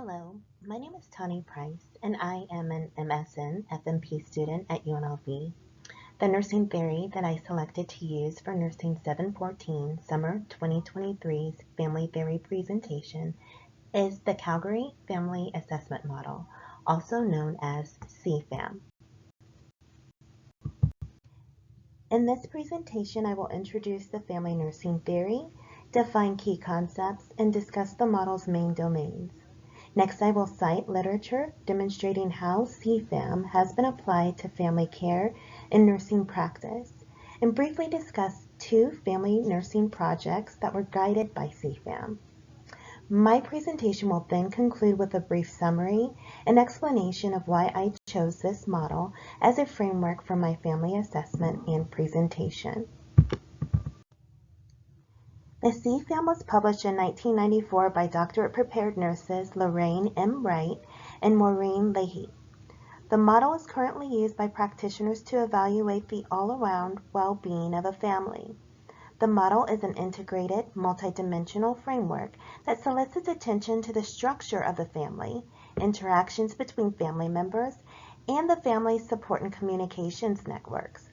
Hello, my name is Tani Price, and I am an MSN FMP student at UNLV. The nursing theory that I selected to use for Nursing 714 Summer 2023's Family Theory presentation is the Calgary Family Assessment Model, also known as CFAM. In this presentation, I will introduce the family nursing theory, define key concepts, and discuss the model's main domains. Next, I will cite literature demonstrating how CFAM has been applied to family care and nursing practice, and briefly discuss two family nursing projects that were guided by CFAM. My presentation will then conclude with a brief summary and explanation of why I chose this model as a framework for my family assessment and presentation. The CFAM was published in 1994 by doctorate prepared nurses Lorraine M. Wright and Maureen Leahy. The model is currently used by practitioners to evaluate the all-around well-being of a family. The model is an integrated, multidimensional framework that solicits attention to the structure of the family, interactions between family members, and the family's support and communications networks.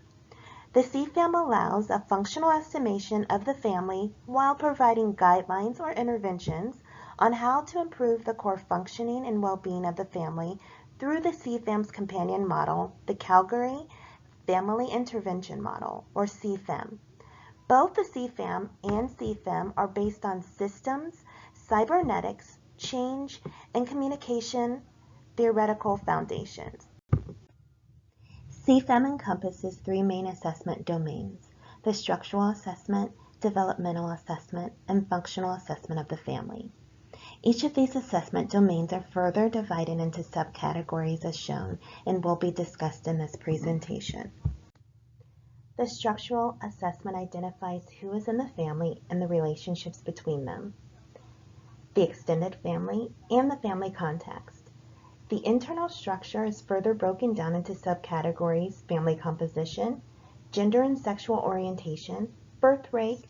The CFAM allows a functional estimation of the family while providing guidelines or interventions on how to improve the core functioning and well-being of the family through the CFAM's companion model, the Calgary Family Intervention Model, or CFAM. Both the CFAM and CFAM are based on systems, cybernetics, change, and communication theoretical foundations. CFAM encompasses three main assessment domains: the structural assessment, developmental assessment, and functional assessment of the family. Each of these assessment domains are further divided into subcategories as shown and will be discussed in this presentation. The structural assessment identifies who is in the family and the relationships between them, the extended family, and the family context. The internal structure is further broken down into subcategories: family composition, gender and sexual orientation, birth rate,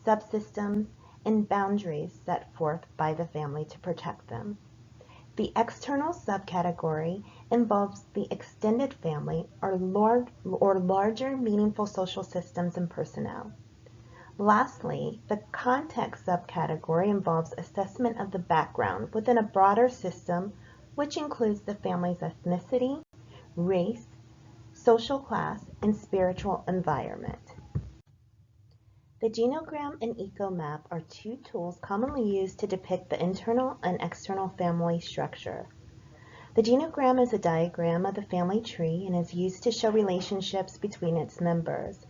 subsystems, and boundaries set forth by the family to protect them. The external subcategory involves the extended family or larger meaningful social systems and personnel. Lastly, the context subcategory involves assessment of the background within a broader system, which includes the family's ethnicity, race, social class, and spiritual environment. The genogram and ecomap are two tools commonly used to depict the internal and external family structure. The genogram is a diagram of the family tree and is used to show relationships between its members,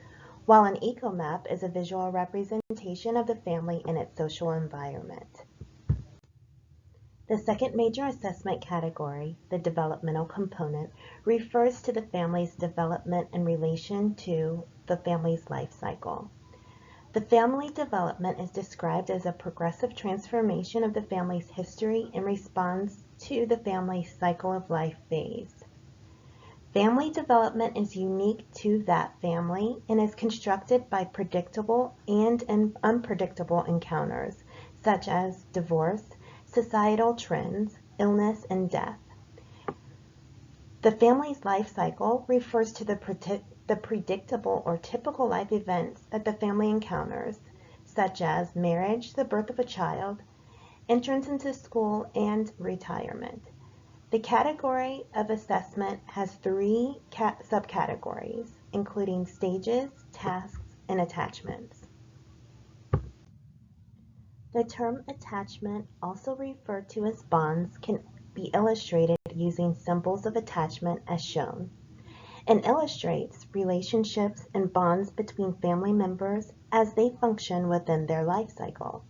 while an ecomap is a visual representation of the family and its social environment. The second major assessment category, the developmental component, refers to the family's development in relation to the family's life cycle. The family development is described as a progressive transformation of the family's history in response to the family's cycle of life phase. Family development is unique to that family and is constructed by predictable and unpredictable encounters, such as divorce, societal trends, illness, and death. The family's life cycle refers to the predictable or typical life events that the family encounters, such as marriage, the birth of a child, entrance into school, and retirement. The category of assessment has three subcategories, including stages, tasks, and attachments. The term attachment, also referred to as bonds, can be illustrated using symbols of attachment as shown, and illustrates relationships and bonds between family members as they function within their life cycle.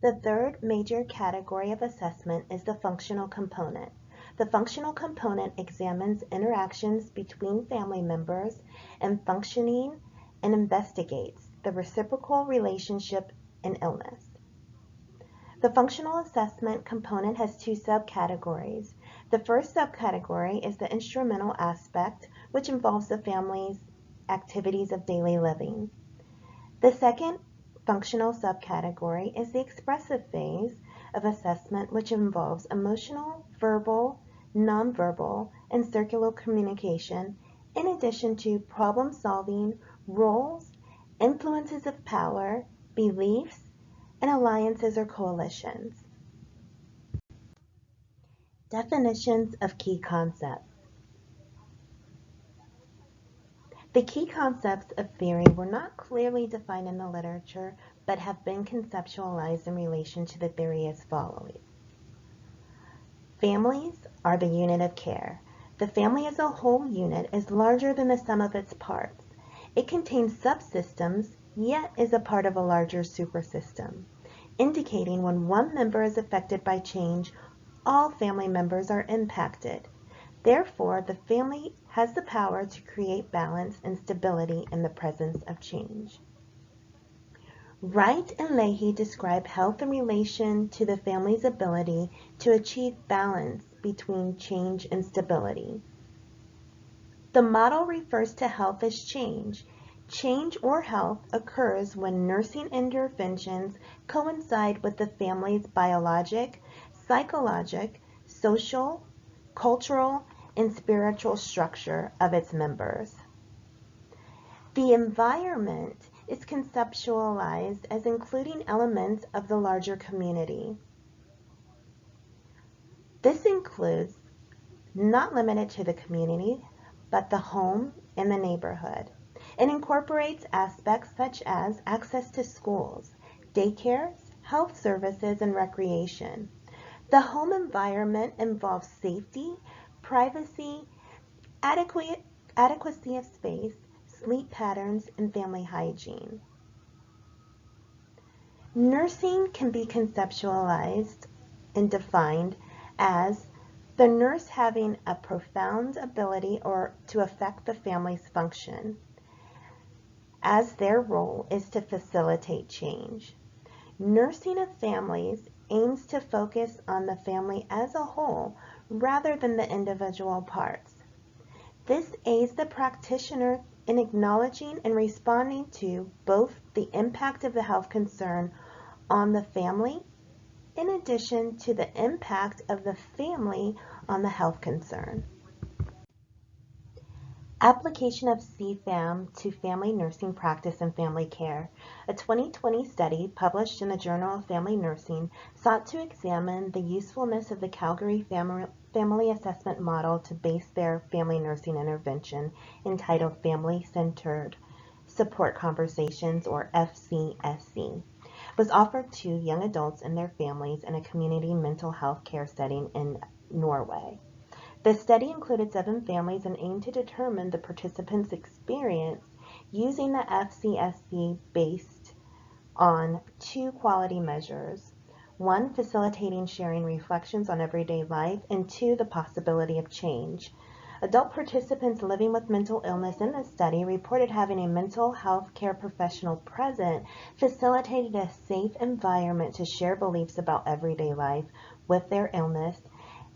The third major category of assessment is the functional component. The functional component examines interactions between family members and functioning and investigates the reciprocal relationship in illness. The functional assessment component has two subcategories. The first subcategory is the instrumental aspect, which involves the family's activities of daily living. The second functional subcategory is the expressive phase, of assessment which involves emotional, verbal, nonverbal, and circular communication, in addition to problem solving, roles, influences of power, beliefs, and alliances or coalitions. Definitions of key concepts. The key concepts of theory were not clearly defined in the literature, but have been conceptualized in relation to the theory as follows. Families are the unit of care. The family as a whole unit is larger than the sum of its parts. It contains subsystems, yet is a part of a larger supersystem, indicating when one member is affected by change, all family members are impacted. Therefore, the family has the power to create balance and stability in the presence of change. Wright and Leahy describe health in relation to the family's ability to achieve balance between change and stability. The model refers to health as change. Change or health occurs when nursing interventions coincide with the family's biologic, psychologic, social, cultural, and spiritual structure of its members. The environment is conceptualized as including elements of the larger community. This includes, not limited to the community, but the home and the neighborhood. It incorporates aspects such as access to schools, daycares, health services, and recreation. The home environment involves safety, privacy, adequacy of space, sleep patterns, and family hygiene. Nursing can be conceptualized and defined as the nurse having a profound ability to affect the family's function, as their role is to facilitate change. Nursing of families aims to focus on the family as a whole rather than the individual parts. This aids the practitioner in acknowledging and responding to both the impact of the health concern on the family, in addition to the impact of the family on the health concern. Application of CFAM to family nursing practice and family care. A 2020 study published in the Journal of Family Nursing sought to examine the usefulness of the Calgary Family Assessment Model to base their family nursing intervention, entitled Family-Centered Support Conversations, or FCSC. Was offered to young adults and their families in a community mental health care setting in Norway. The study included 7 families and aimed to determine the participants' experience using the FCSC based on 2 quality measures. 1, facilitating sharing reflections on everyday life, and 2, the possibility of change. Adult participants living with mental illness in the study reported having a mental health care professional present facilitated a safe environment to share beliefs about everyday life with their illness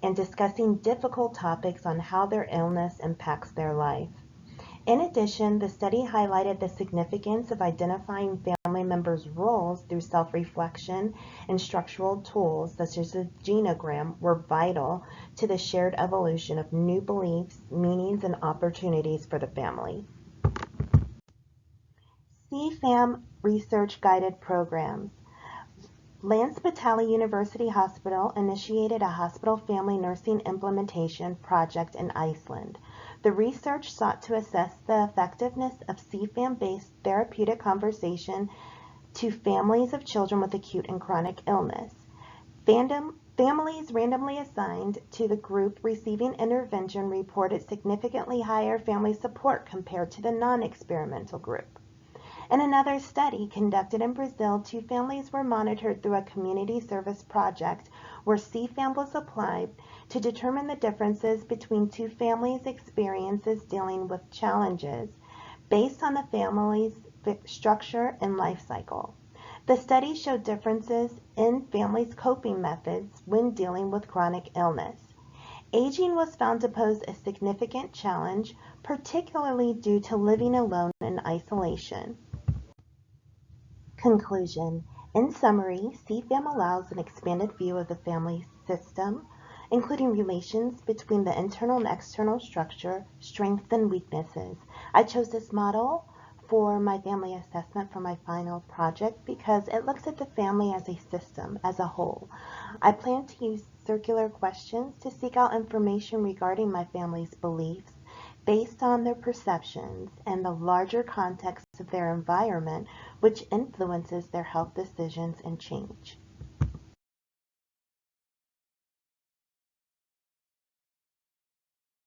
and discussing difficult topics on how their illness impacts their life. In addition, the study highlighted the significance of identifying family members' roles through self-reflection, and structural tools such as the genogram were vital to the shared evolution of new beliefs, meanings, and opportunities for the family. CFAM Research Guided Programs. Lance Patali University Hospital initiated a hospital family nursing implementation project in Iceland. The research sought to assess the effectiveness of CFAM-based therapeutic conversation to families of children with acute and chronic illness. Families randomly assigned to the group receiving intervention reported significantly higher family support compared to the non-experimental group. In another study conducted in Brazil, 2 families were monitored through a community service project where CFAM was applied to determine the differences between 2 families' experiences dealing with challenges based on the family's structure and life cycle. The study showed differences in families' coping methods when dealing with chronic illness. Aging was found to pose a significant challenge, particularly due to living alone in isolation. Conclusion. In summary, CFAM allows an expanded view of the family system, including relations between the internal and external structure, strengths and weaknesses. I chose this model for my family assessment for my final project because it looks at the family as a system, as a whole. I plan to use circular questions to seek out information regarding my family's beliefs based on their perceptions and the larger context of their environment, which influences their health decisions and change.